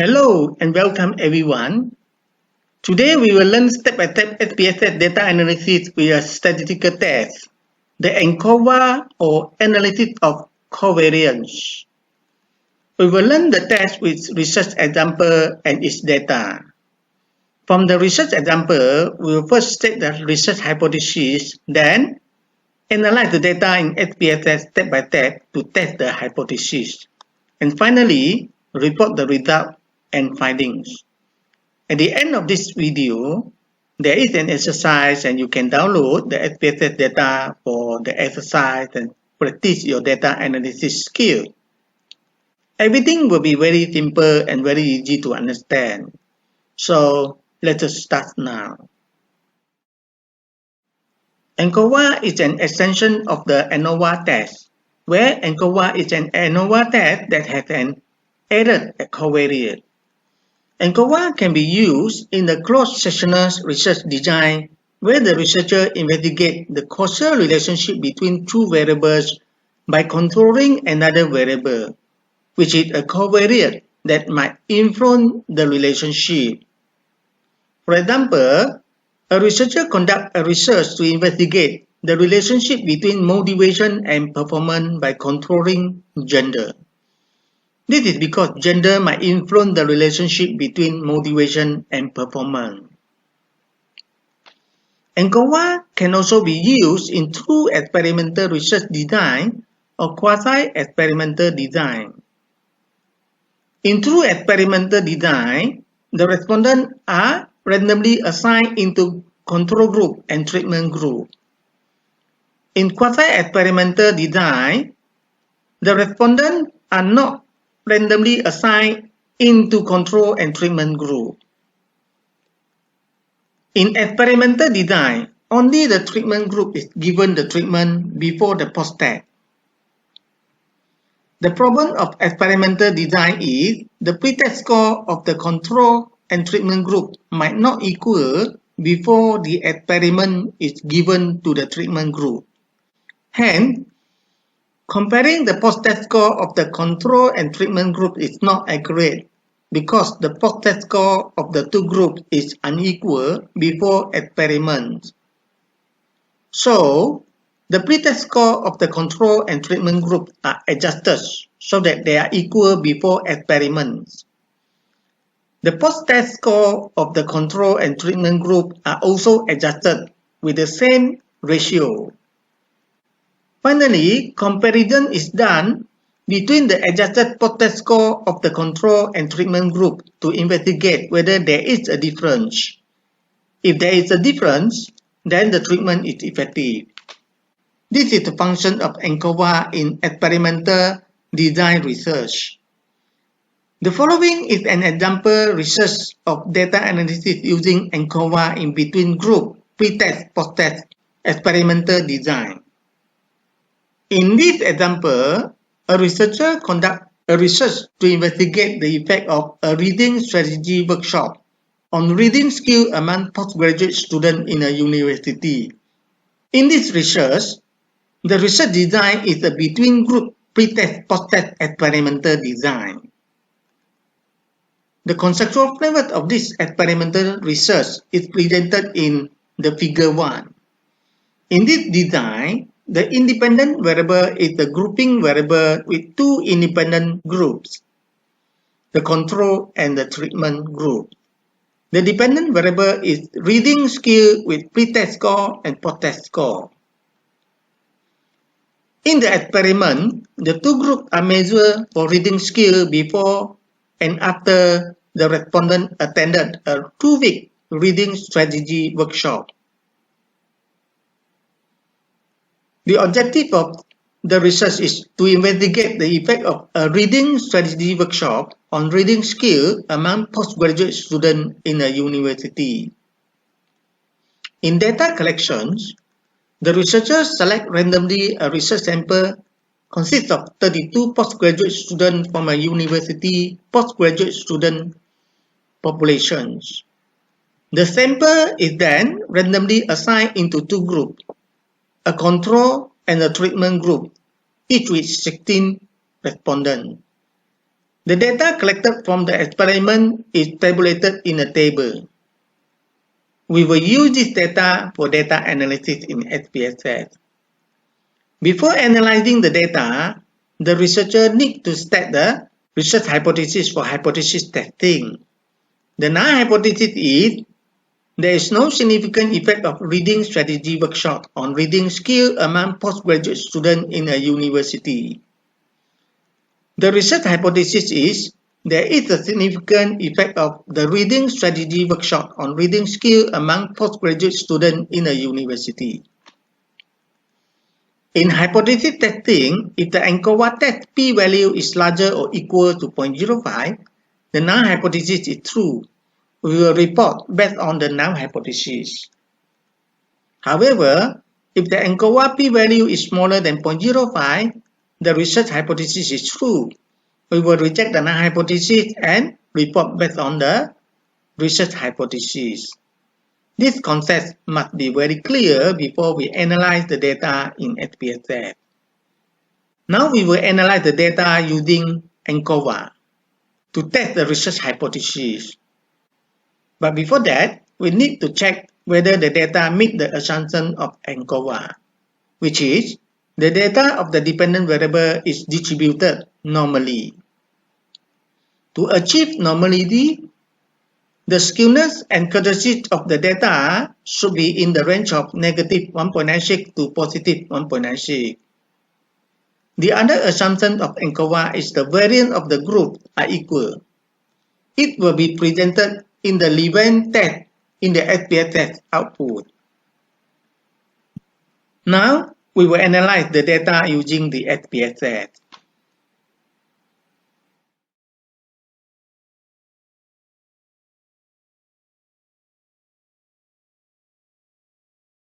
Hello and welcome everyone. Today we will learn step-by-step SPSS data analysis with a statistical test, the ANCOVA or analysis of covariance. We will learn the test with research example and its data. From the research example, we will first state the research hypothesis, then analyze the data in SPSS step by step to test the hypothesis, and finally report the result and findings. At the end of this video, there is an exercise and you can download the SPSS data for the exercise and practice your data analysis skill. Everything will be very simple and very easy to understand. So let us start now. ANCOVA is an extension of the ANOVA test, where ANCOVA is an ANOVA test that has an added covariance. ANCOVA can be used in the cross-sectional research design where the researcher investigates the causal relationship between two variables by controlling another variable, which is a covariate that might influence the relationship. For example, a researcher conducts a research to investigate the relationship between motivation and performance by controlling gender. This is because gender might influence the relationship between motivation and performance. ANCOVA can also be used in true experimental research design or quasi-experimental design. In true experimental design, the respondents are randomly assigned into control group and treatment group. In quasi-experimental design, the respondents are not randomly assigned into control and treatment group. In experimental design, only the treatment group is given the treatment before the post-test. The problem of experimental design is the pre-test score of the control and treatment group might not equal before the experiment is given to the treatment group. Hence, comparing the post-test score of the control and treatment group is not accurate because the post-test score of the two groups is unequal before experiment. So, the pre-test score of the control and treatment group are adjusted so that they are equal before experiments. The post-test score of the control and treatment group are also adjusted with the same ratio. Finally, comparison is done between the adjusted post-test score of the control and treatment group to investigate whether there is a difference. If there is a difference, then the treatment is effective. This is the function of ANCOVA in experimental design research. The following is an example research of data analysis using ANCOVA in between group, pre-test, post-test, experimental design. In this example, a researcher conducts a research to investigate the effect of a reading strategy workshop on reading skill among postgraduate students in a university. In this research, the research design is a between-group pre-test, post-test experimental design. The conceptual framework of this experimental research is presented in the figure 1. In this design, the independent variable is the grouping variable with two independent groups, the control and the treatment group. The dependent variable is reading skill with pre-test score and post-test score. In the experiment, the two groups are measured for reading skill before and after the respondent attended a 2-week reading strategy workshop. The objective of the research is to investigate the effect of a reading strategy workshop on reading skill among postgraduate students in a university. In data collections, the researchers select randomly a research sample consists of 32 postgraduate students from a university postgraduate student populations. The sample is then randomly assigned into two groups, a control and a treatment group, each with 16 respondents. The data collected from the experiment is tabulated in a table. We will use this data for data analysis in SPSS. Before analyzing the data, the researcher needs to state the research hypothesis for hypothesis testing. The null hypothesis is there is no significant effect of reading strategy workshop on reading skill among postgraduate students in a university. The research hypothesis is there is a significant effect of the reading strategy workshop on reading skill among postgraduate students in a university. In hypothesis testing, if the ANCOVA test p-value is larger or equal to 0.05, the null hypothesis is true. We will report based on the null hypothesis. However, if the ANCOVA p-value is smaller than 0.05, the research hypothesis is true. We will reject the null hypothesis and report based on the research hypothesis. This concept must be very clear before we analyze the data in SPSS. Now we will analyze the data using ANCOVA to test the research hypothesis. But before that, we need to check whether the data meet the assumption of ANCOVA, which is the data of the dependent variable is distributed normally. To achieve normality, the skewness and characteristics of the data should be in the range of negative 1.96 to positive 1.96. The other assumption of ANCOVA is the variance of the group are equal. It will be presented in the Levene test in the SPSS output. Now, we will analyze the data using the SPSS.